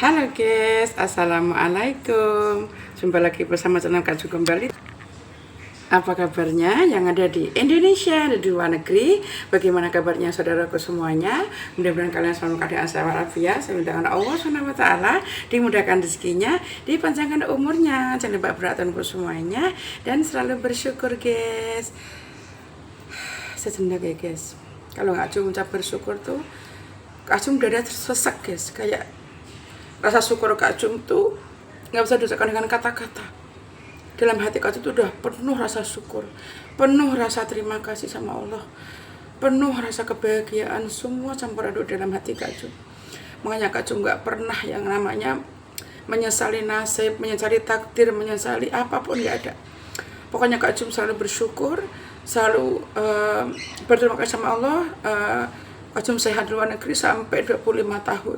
Halo guys, assalamualaikum. Jumpa lagi bersama channel Kak Ju kembali. Apa kabarnya yang ada di Indonesia dan di luar negeri? Bagaimana kabarnya saudaraku semuanya? Mudah-mudahan kalian selalu keadaan sehat walafiat. Saya minta Allah SWT dimudahkan rezekinya, dipanjangkan umurnya, jangan lupa beratanku semuanya, dan selalu bersyukur guys. Sejenak ya guys. Kalau nggak cuma ucap bersyukur tuh, Kak Ju dada tersesak guys, kayak rasa syukur Kak Jum tuh nggak bisa diucapkan dengan kata-kata. Dalam hati Kak Jum tuh udah penuh rasa syukur, penuh rasa terima kasih sama Allah, penuh rasa kebahagiaan, semua campur aduk dalam hati Kak Jum. Makanya Kak Jum nggak pernah yang namanya menyesali nasib, menyesali takdir, menyesali apapun, nggak ada. Pokoknya Kak Jum selalu bersyukur, selalu berterima kasih sama Allah. Kak Jum sehat di luar negeri sampai 25 tahun.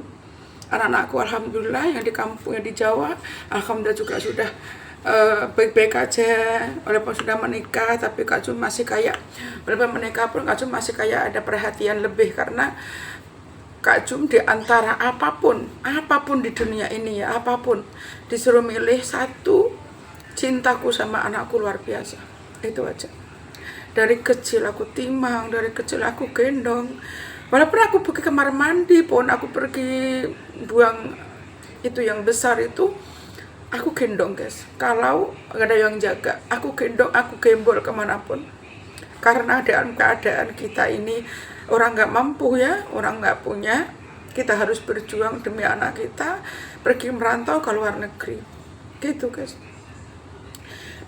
Anak-anakku alhamdulillah yang di kampung, yang di Jawa alhamdulillah juga sudah baik-baik aja, walaupun sudah menikah tapi Kak Jum masih kayak, walaupun menikah pun Kak Jum masih kayak ada perhatian lebih, karena Kak Jum di antara apapun di dunia ini ya, apapun disuruh milih satu, cintaku sama anakku luar biasa, itu aja. Dari kecil aku timang, dari kecil aku gendong. Walaupun aku pergi kamar mandi pun, aku pergi buang itu yang besar itu, aku gendong guys. Kalau nggak ada yang jaga, aku gendong, aku gembol kemanapun. Karena dalam keadaan kita ini orang nggak mampu ya, orang nggak punya, kita harus berjuang demi anak kita, pergi merantau ke luar negeri. Gitu guys.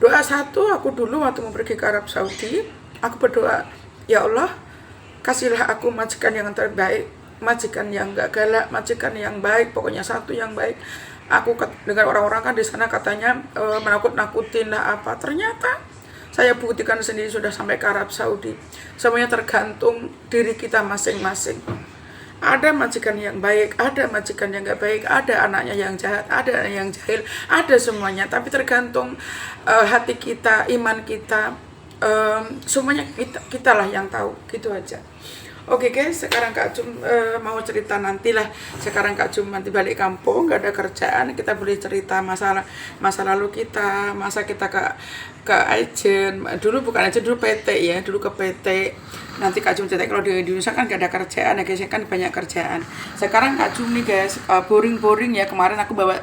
Doa satu, aku dulu waktu mau pergi ke Arab Saudi, aku berdoa, ya Allah, kasihlah aku majikan yang terbaik, majikan yang gak galak, majikan yang baik, pokoknya satu yang baik. Aku dengan orang-orang kan di sana katanya menakut-nakutin lah apa. Ternyata saya buktikan sendiri sudah sampai ke Arab Saudi. Semuanya tergantung diri kita masing-masing. Ada majikan yang baik, ada majikan yang gak baik, ada anaknya yang jahat, ada yang jahil, ada semuanya. Tapi tergantung hati kita, iman kita. Semuanya kita lah yang tahu, gitu aja. Oke guys, sekarang Kak Jum mau cerita nantilah. Sekarang Kak Jum nanti balik kampung, gak ada kerjaan, kita boleh cerita masa lalu kita, masa kita ke Aejen. Dulu bukan Aejen, dulu PT ya, dulu ke PT. Nanti Kak Jum cerita, kalau di Indonesia kan gak ada kerjaan ya guys, kan banyak kerjaan. Sekarang Kak Jum nih guys, boring ya. Kemarin aku bawa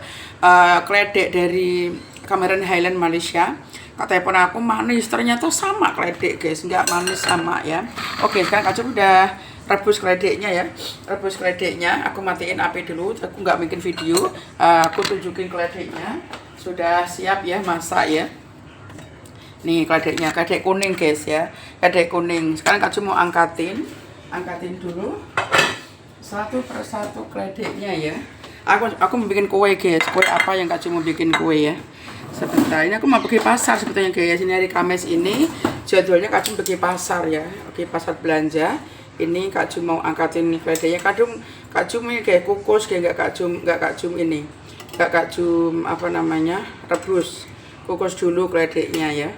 keledek dari Cameron Highland Malaysia. Kak telepon aku manis, ternyata sama keledek guys, nggak manis sama ya. Oke, sekarang Kak Jum udah rebus keledeknya ya, rebus keledeknya. Aku matiin api dulu, aku nggak bikin video. Aku tunjukin keledeknya sudah siap ya, masak ya. Nih keledeknya, keledek kuning guys ya, keledek kuning. Sekarang Kak Jum mau angkatin dulu satu persatu keledeknya ya. Aku mau bikin kue guys, kue apa yang Kak Jum mau bikin kue ya. Sebentar, ini aku mau pergi pasar sebetulnya guys. Ini hari Kamis ini jadwalnya Kak Jum pergi pasar ya, pergi pasar belanja. Ini Kak Jum mau angkatin keledeknya. Kak Jum ini kayak kukus, kayak nggak Kak Jum ini, nggak Kak Jum apa namanya, rebus. Kukus dulu keledeknya ya,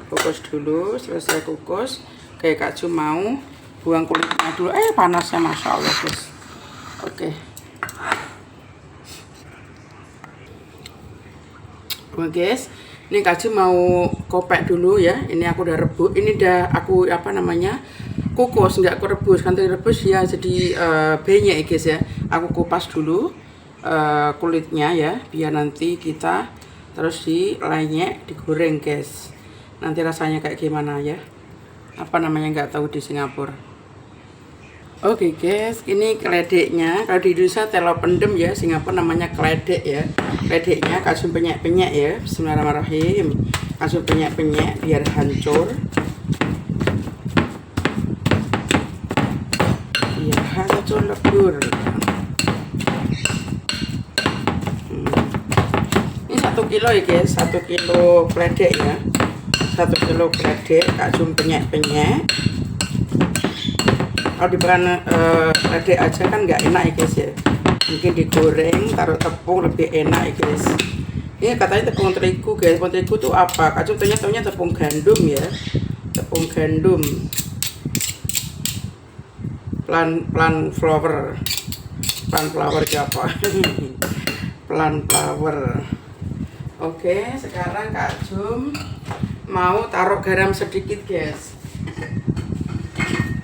kukus dulu. Selesai kukus, kayak Kak Jum mau buang kulitnya dulu. Panasnya masya Allah guys. Oke. Oke guys, ini Kak Jum mau kopek dulu ya. Ini aku udah rebus, ini udah aku apa namanya, kukus, nggak aku rebus. Kan rebus ya jadi benyek ya guys ya. Aku kupas dulu kulitnya ya, biar nanti kita terus dilenyek, digoreng guys. Nanti rasanya kayak gimana ya, apa namanya, nggak tahu di Singapura. Oke guys, ini keledeknya. Kalau di Indonesia telo pendem ya, Singapura namanya keledek ya. Keledeknya Kak Jum penyek-penyek ya. Bismillahirrahmanirrahim. Kak Jum penyek-penyek biar hancur. Biar hancur lebur. Ini 1 kilo ya guys, 1 kilo keledek ya. 1 kilo keledek Kak Jum penyek-penyek. Kalau dimakan keledek aja kan nggak enak ya guys ya, mungkin digoreng taruh tepung lebih enak ya guys. Ini katanya tepung terigu guys. Tepung terigu tuh apa? Kak Jum taunya tepung gandum ya, tepung gandum plan flour. Sunflower apa? Sunflower. Oke, sekarang Kak Jum mau taruh garam sedikit, guys.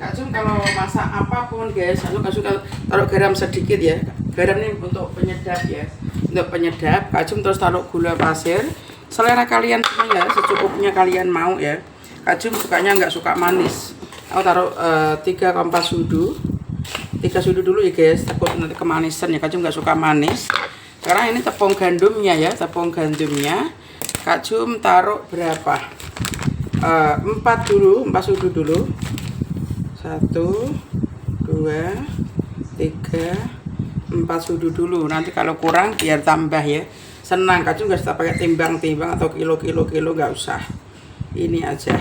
Kak Jum kalau masak apapun, guys, Kak Jum taruh garam sedikit ya. Garam ini untuk penyedap ya. Untuk penyedap, Kak Jum terus taruh gula pasir. Selera kalian semua ya, secukupnya kalian mau ya. Kak Jum sukanya nggak suka manis. Aku taruh 3 kampas sudu. 3 sudu dulu ya, guys. Takut nanti kemanisan ya. Kak Jum nggak suka manis. Sekarang ini tepung gandumnya ya, tepung gandumnya. Kak Jum taruh berapa? 4 dulu, 4 sudu dulu. 1, 2, 3, 4 sudu dulu. Nanti kalau kurang biar tambah ya. Senang, Kak Jum nggak usah pakai timbang-timbang atau kilo nggak usah. Ini aja.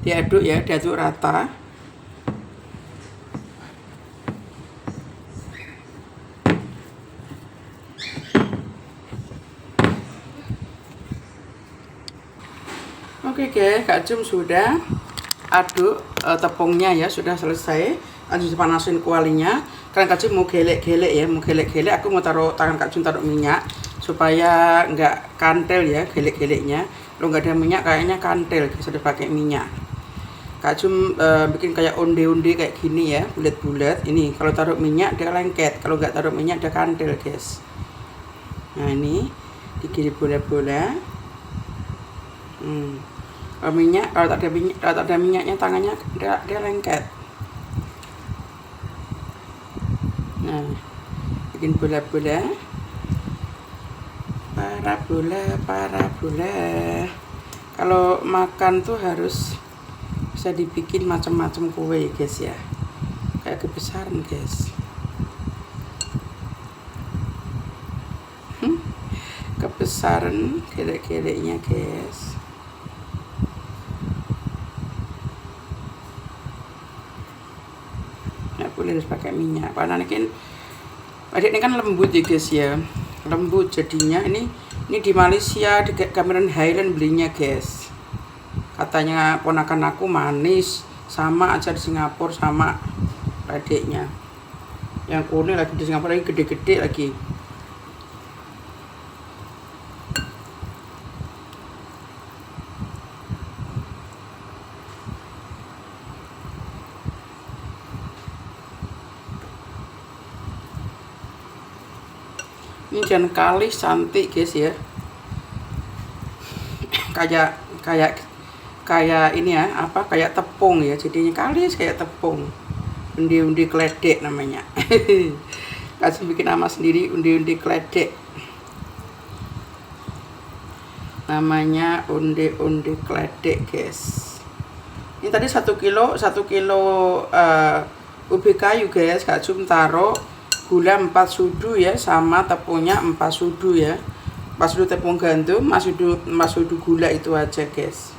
Diaduk ya, diaduk rata. Oke guys, Kak Jum sudah aduk tepungnya ya, sudah selesai. Lanjut panasin kualinya. Karena Kak Jum mau gelek-gelek ya, mau gelek-gelek. Aku mau taruh tangan Kak Jum taruh minyak supaya nggak kantel ya gelek-geleknya. Kalau nggak ada minyak kayaknya kantel, sudah pakai minyak. Kak Jum bikin kayak onde-onde kayak gini ya, bulat-bulat. Ini kalau taruh minyak dia lengket, kalau nggak taruh minyak dia kantel, guys. Nah ini digini bola-bola. Kalau minyak, kalau tak ada minyaknya tangannya dia lengket. Nah, bikin bola-bola. Parabola. Kalau makan tuh harus bisa dibikin macam-macam kue ya, guys ya. Kayak kebesaran, guys. Kebesaran gelek-geleknya, guys. Nggak boleh harus pakai minyak. Karena ini kan lembut ya, guys ya. Lembut jadinya. Ini di Malaysia, di Cameron Highland belinya, guys. Katanya ponakan aku manis, sama aja di Singapura sama adiknya. Yang kuning lagi di Singapura lagi gede-gede lagi. Ini jangan kali cantik, guys ya. kayak ini ya, apa kayak tepung ya, jadinya kalis kayak tepung. Undi-undi keledek namanya. Kasih bikin nama sendiri, undi-undi keledek. Namanya undi-undi keledek, guys. Ini tadi 1 kilo ubi kayu, guys. Kak Jum taruh gula 4 sudu ya, sama tepungnya 4 sudu ya. 4 sudu tepung gandum, 4 sudu gula, itu aja, guys.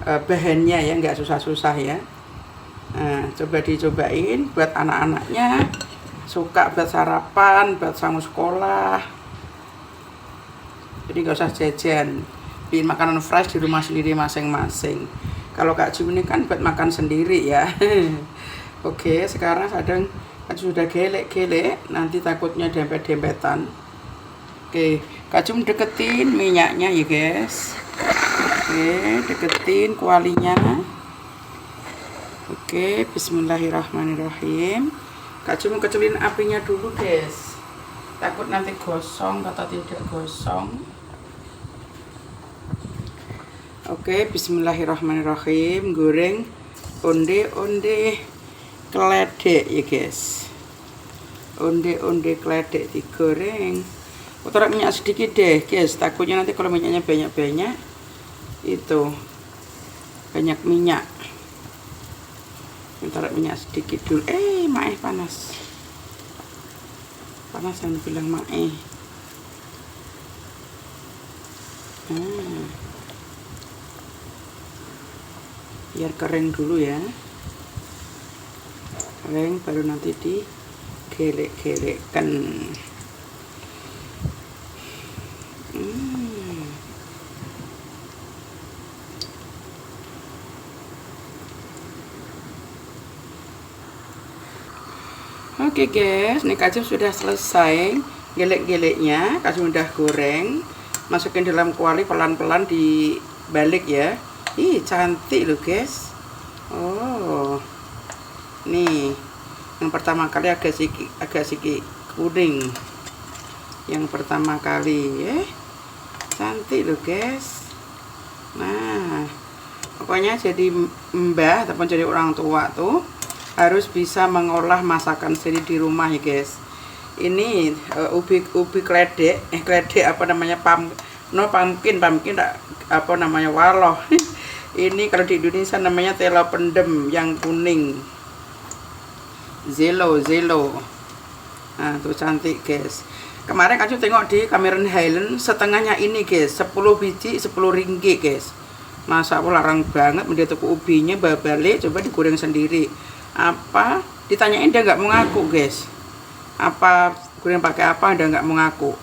Bahannya ya, nggak susah-susah ya. Nah, coba dicobain buat anak-anaknya, suka buat sarapan, buat sanggup sekolah. Jadi nggak usah jajan, bikin makanan fresh di rumah sendiri masing-masing. Kalau Kak Jum ini kan buat makan sendiri ya. Oke, sekarang sudah gelek-gelek, nanti takutnya dempet-dempetan. Oke, Kak Jum deketin minyaknya ya, guys. Oke, deketin kualinya. Oke, bismillahirrahmanirrahim. Kak Jum kecilin apinya dulu, guys. Takut nanti gosong atau tidak gosong. Oke, bismillahirrahmanirrahim. Goreng onde-onde keledek ya, guys. Onde-onde keledek digoreng. Taruh minyak sedikit deh, guys. Takutnya nanti kalau minyaknya banyak-banyak itu banyak minyak. Taruh minyak sedikit dulu. Mae panas. Panas yang bilang mae. Biar kering dulu ya. Kering baru nanti digelek-gelekkan. Oke guys, ini kacang sudah selesai gelek-geleknya. Kacang udah goreng, masukin dalam kuali, pelan-pelan dibalik ya. Ih, cantik loh guys. Oh, nih yang pertama kali agak sedikit kuning. Yang pertama kali cantik loh guys. Nah, pokoknya jadi mbah ataupun jadi orang tua tuh harus bisa mengolah masakan sendiri di rumah ya guys. Ini ubi kledek, kledek apa namanya, pumpkin apa namanya, waloh. Ini kalau di Indonesia namanya telo pendem yang kuning, zelo. Nah tuh cantik guys. Kemarin aku tengok di Cameron Highland setengahnya ini guys, 10 biji 10 ringgit guys. Masa aku larang banget dia tuku ubinya, balik coba digoreng sendiri. Apa ditanyain dia nggak mau ngaku guys, apa goreng pakai apa, dia nggak mau ngaku.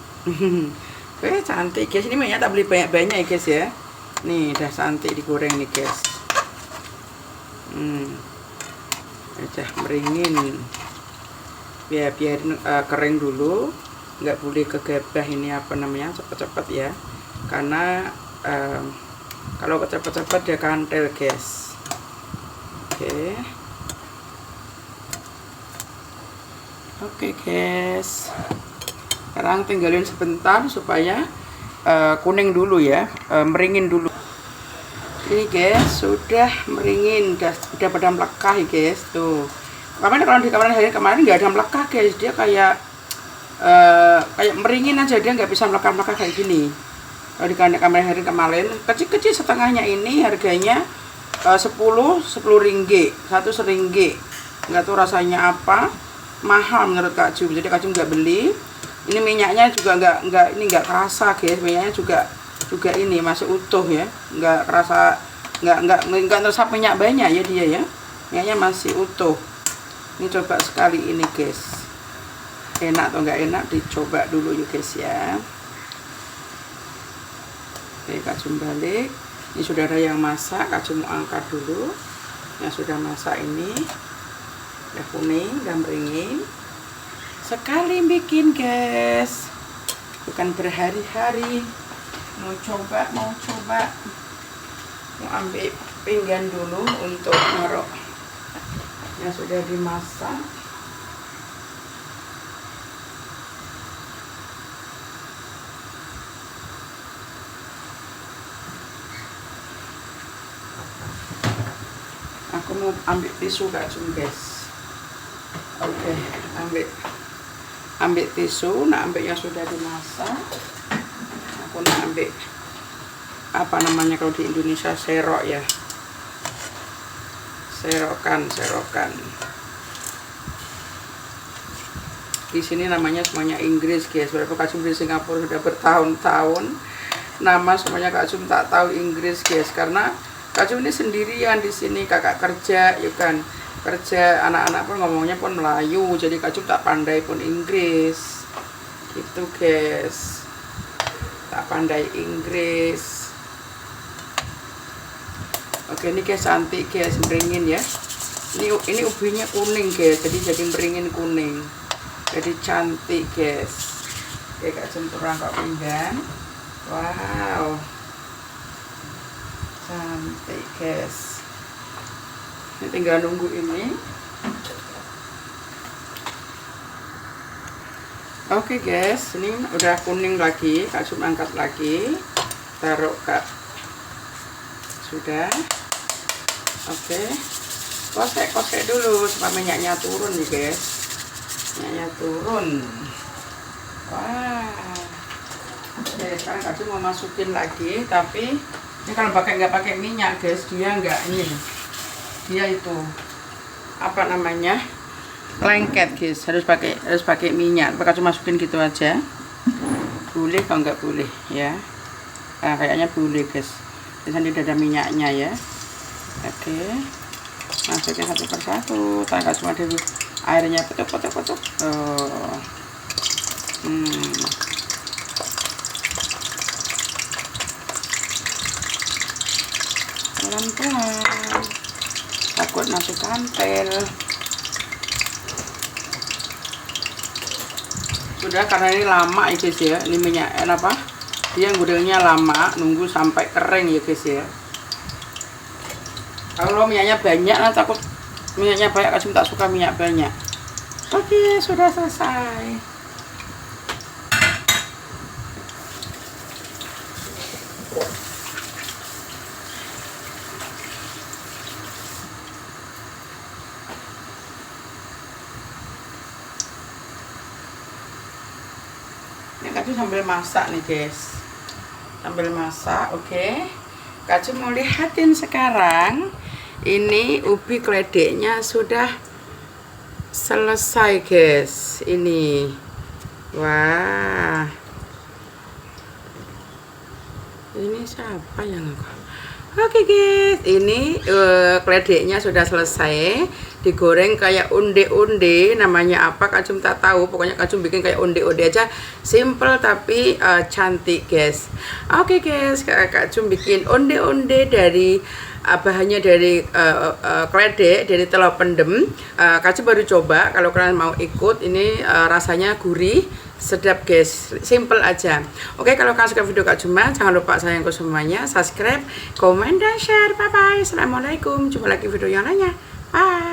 Cantik guys, ini minyak tak beli banyak-banyak ya guys ya. Nih udah cantik digoreng nih guys. Udah meringin, biarin kering dulu, nggak boleh kegabah ini apa namanya, cepet-cepet ya, karena kalau cepet-cepet dia kantel guys. Oke guys, sekarang tinggalin sebentar supaya kuning dulu ya, meringin dulu. Ini guys sudah meringin, udah pada melekah ya guys. Tuh kemarin kalau di kamar hari kemarin nggak ada melekah guys, dia kayak meringin aja, dia nggak bisa melekah kayak gini. Kalau di kamar hari kemarin kecil-kecil setengahnya ini harganya 10 ringgit, satu seringgit. Nggak tahu rasanya apa, mahal menurut Kak Jum, jadi Kak Jum nggak beli. Ini minyaknya juga nggak kerasa guys, minyaknya juga ini masih utuh ya, nggak kerasa, nggak tersap minyak banyak ya dia ya, minyaknya masih utuh. Ini coba sekali ini guys, enak atau nggak enak dicoba dulu ya guys ya. Oke, Kak Jum balik. Ini sudah ada yang masak, Kak Jum mau angkat dulu. Yang sudah masak ini udah kuning dan meringin. Sekali bikin guys, bukan berhari-hari. Mau coba mau ambil pinggan dulu untuk naruh yang sudah dimasak. Aku mau ambil tisu Kak Jum guys. Oke, ambil tisu, nak ambil yang sudah dimasak. Aku nak ambil apa namanya kalau di Indonesia, serok ya, serokan. Di sini namanya semuanya Inggris guys. Berapa Kak Jum di Singapura sudah bertahun-tahun, nama semuanya Kak Jum tak tahu Inggris guys, karena Kak Jum ini sendirian di sini, kakak kerja, yuk kan kerja, anak-anak pun ngomongnya pun Melayu, jadi Kak Jum tak pandai pun Inggris, gitu guys, tak pandai Inggris. Oke, ini guys cantik guys, meringin ya. Ini ubinya kuning guys, jadi meringin kuning, jadi cantik guys. Oke, Kak Jum turun ke pinggan. Wow, cantik guys. Ini tinggal nunggu ini. Oke guys, ini udah kuning lagi, Kak Jum angkat lagi, taruh Kak. Sudah. Oke, kosek dulu supaya minyaknya turun nih guys, minyaknya turun. Wah. Oke, sekarang Kak Jum mau masukin lagi, tapi ini kalau nggak pakai minyak guys, dia nggak ini, dia itu apa namanya, lengket guys, harus pakai minyak. Pakai cuma masukin gitu aja, boleh kalau nggak boleh ya. Nah, kayaknya boleh guys, biasanya tidak ada minyaknya ya. Oke, masukin satu persatu, tangkap semua dulu airnya, potok. Pelan-pelan, takut masuk kantel. Sudah, karena ini lama ya guys ya. Ini minyak apa? Dia gorengnya lama, nunggu sampai kering ya guys ya. Kalau minyaknya banyak, nah takut minyaknya banyak, Kak Jum tak suka minyak banyak. Oke, sudah selesai. Ini Kak Jum sambil masak nih guys. Sambil masak, oke. Kak Jum mau lihatin sekarang. Ini ubi keledeknya sudah selesai guys. Ini, wah, ini siapa yang oke guys, ini keledeknya sudah selesai digoreng kayak onde-onde. Namanya apa Kak Jum tak tahu, pokoknya Kak Jum bikin kayak onde-onde aja, simple tapi cantik guys. Oke guys, Kak Jum bikin onde-onde dari bahannya dari keledek, dari telur pendem. Kak Jum baru coba, kalau kalian mau ikut, ini rasanya gurih, sedap guys, simple aja. Oke, kalau kalian suka video Kak Jum, jangan lupa sayangku semuanya, subscribe, komen, dan share. Bye bye, assalamualaikum, jumpa lagi video yang lainnya, bye.